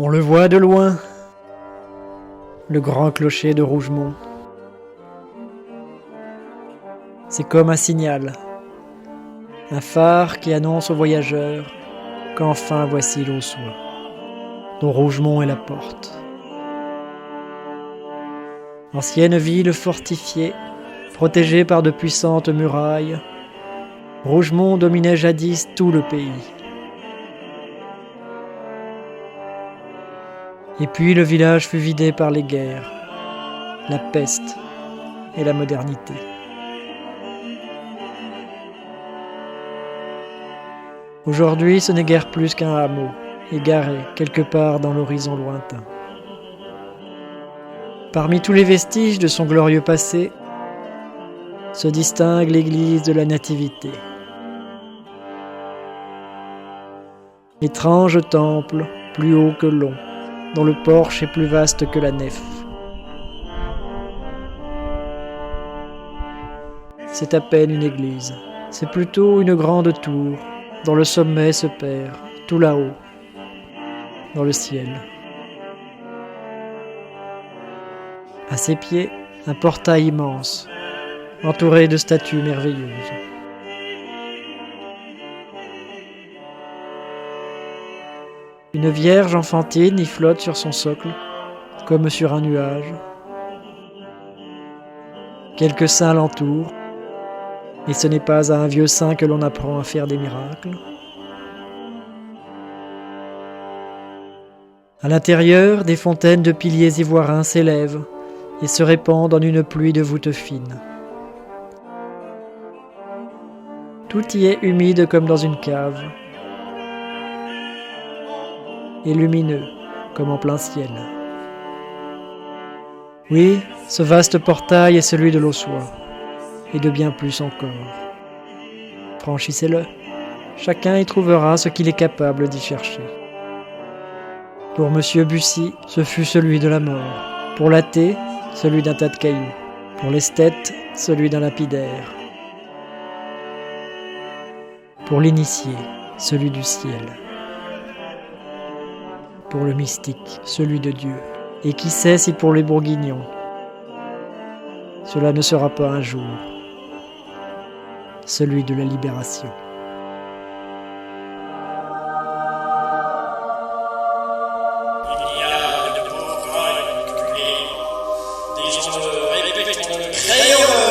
On le voit de loin, le grand clocher de Rougemont. C'est comme un signal, un phare qui annonce aux voyageurs qu'enfin voici l'Aussois, dont Rougemont est la porte. Ancienne ville fortifiée, protégée par de puissantes murailles, Rougemont dominait jadis tout le pays. Et puis le village fut vidé par les guerres, la peste et la modernité. Aujourd'hui, ce n'est guère plus qu'un hameau, égaré quelque part dans l'horizon lointain. Parmi tous les vestiges de son glorieux passé, se distingue l'église de la Nativité. Étrange temple, plus haut que long, dont le porche est plus vaste que la nef. C'est à peine une église, c'est plutôt une grande tour, dont le sommet se perd, tout là-haut, dans le ciel. À ses pieds, un portail immense, entouré de statues merveilleuses. Une vierge enfantine y flotte sur son socle, comme sur un nuage. Quelques saints l'entourent, et ce n'est pas à un vieux saint que l'on apprend à faire des miracles. À l'intérieur, des fontaines de piliers ivoirins s'élèvent et se répandent en une pluie de voûtes fines. Tout y est humide comme dans une cave, et lumineux comme en plein ciel. Oui, ce vaste portail est celui de l'Aussois, et de bien plus encore. Franchissez-le, chacun y trouvera ce qu'il est capable d'y chercher. Pour M. Bussy, ce fut celui de la mort. Pour l'athée, celui d'un tas de cailloux. Pour l'esthète, celui d'un lapidaire. Pour l'initié, celui du ciel. Pour le mystique, celui de Dieu. Et qui sait si pour les bourguignons, cela ne sera pas un jour celui de la libération. Il y a de pauvres enculés, disons-le, répétons-le, crayons-le.